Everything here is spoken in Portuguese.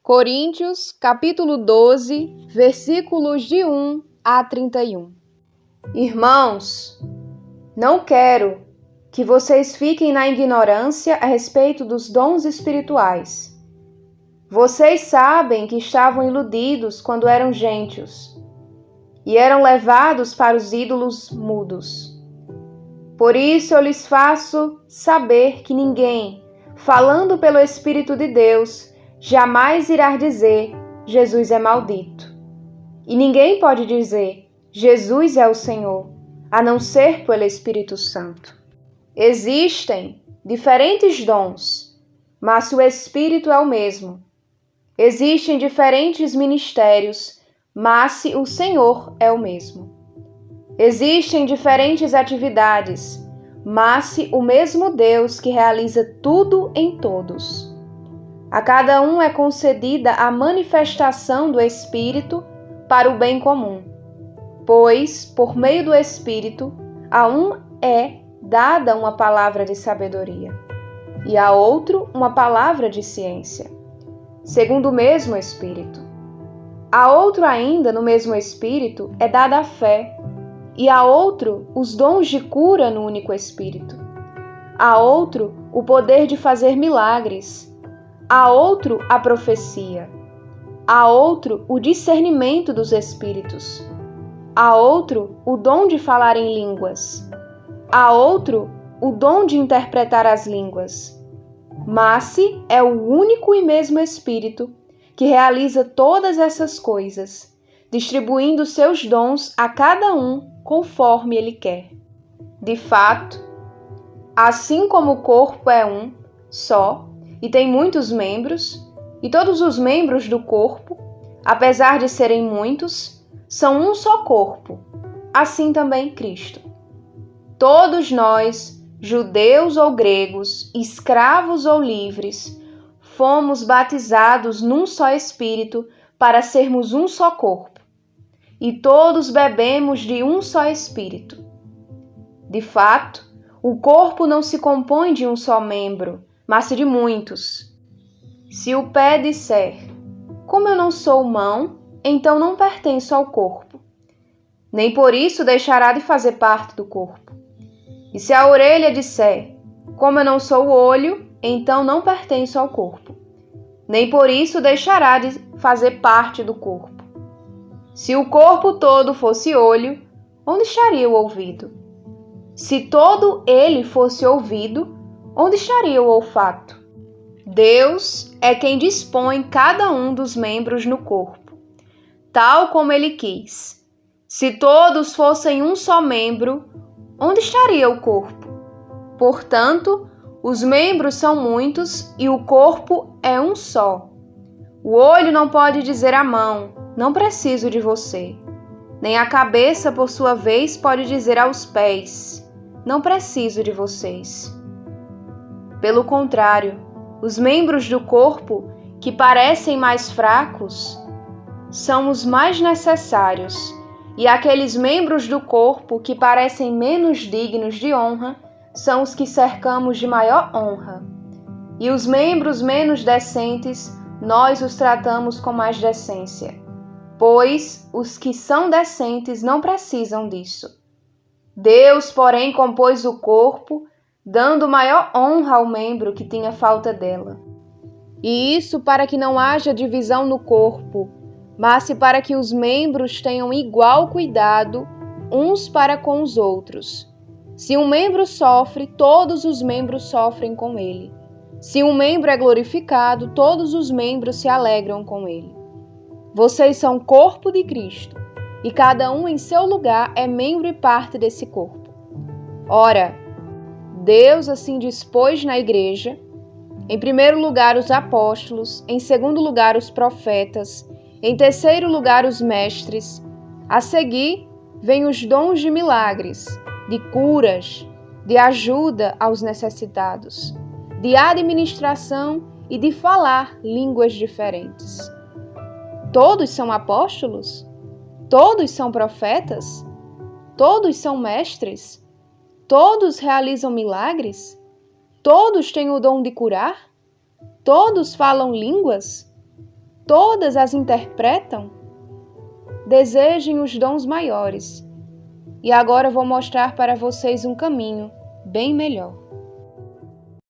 Coríntios, capítulo 12, versículos de 1 a 31. Irmãos, não quero que vocês fiquem na ignorância a respeito dos dons espirituais. Vocês sabem que estavam iludidos quando eram gentios e eram levados para os ídolos mudos. Por isso eu lhes faço saber que ninguém, falando pelo Espírito de Deus, jamais irá dizer, Jesus é maldito. E ninguém pode dizer, Jesus é o Senhor, a não ser pelo Espírito Santo. Existem diferentes dons, mas o Espírito é o mesmo. Existem diferentes ministérios, mas o Senhor é o mesmo. Existem diferentes atividades, mas o mesmo Deus que realiza tudo em todos. A cada um é concedida a manifestação do Espírito para o bem comum, pois, por meio do Espírito, a um é dada uma palavra de sabedoria, e a outro uma palavra de ciência, segundo o mesmo Espírito. A outro ainda, no mesmo Espírito, é dada a fé, e a outro os dons de cura no único Espírito. A outro o poder de fazer milagres, a outro a profecia, a outro o discernimento dos espíritos, a outro o dom de falar em línguas, a outro o dom de interpretar as línguas. Mas é o único e mesmo Espírito que realiza todas essas coisas, distribuindo seus dons a cada um conforme ele quer. De fato, assim como o corpo é um só e tem muitos membros, e todos os membros do corpo, apesar de serem muitos, são um só corpo, assim também Cristo. Todos nós, judeus ou gregos, escravos ou livres, fomos batizados num só Espírito para sermos um só corpo, e todos bebemos de um só Espírito. De fato, o corpo não se compõe de um só membro, mas de muitos. Se o pé disser, como eu não sou mão, então não pertenço ao corpo, nem por isso deixará de fazer parte do corpo. E se a orelha disser, como eu não sou olho, então não pertenço ao corpo, nem por isso deixará de fazer parte do corpo. Se o corpo todo fosse olho, onde estaria o ouvido? Se todo ele fosse ouvido, onde estaria o olfato? Deus é quem dispõe cada um dos membros no corpo, tal como ele quis. Se todos fossem um só membro, onde estaria o corpo? Portanto, os membros são muitos e o corpo é um só. O olho não pode dizer à mão, não preciso de você. Nem a cabeça, por sua vez, pode dizer aos pés, não preciso de vocês. Pelo contrário, os membros do corpo, que parecem mais fracos, são os mais necessários, e aqueles membros do corpo que parecem menos dignos de honra são os que cercamos de maior honra. E os membros menos decentes, nós os tratamos com mais decência, pois os que são decentes não precisam disso. Deus, porém, compôs o corpo, dando maior honra ao membro que tinha falta dela. E isso para que não haja divisão no corpo, mas para que os membros tenham igual cuidado uns para com os outros. Se um membro sofre, todos os membros sofrem com ele. Se um membro é glorificado, todos os membros se alegram com ele. Vocês são o corpo de Cristo, e cada um em seu lugar é membro e parte desse corpo. Ora, Deus assim dispôs na igreja, em primeiro lugar os apóstolos, em segundo lugar os profetas, em terceiro lugar os mestres. A seguir, vêm os dons de milagres, de curas, de ajuda aos necessitados, de administração e de falar línguas diferentes. Todos são apóstolos? Todos são profetas? Todos são mestres? Todos realizam milagres? Todos têm o dom de curar? Todos falam línguas? todas as interpretam? Desejem os dons maiores. E agora vou mostrar para vocês um caminho bem melhor.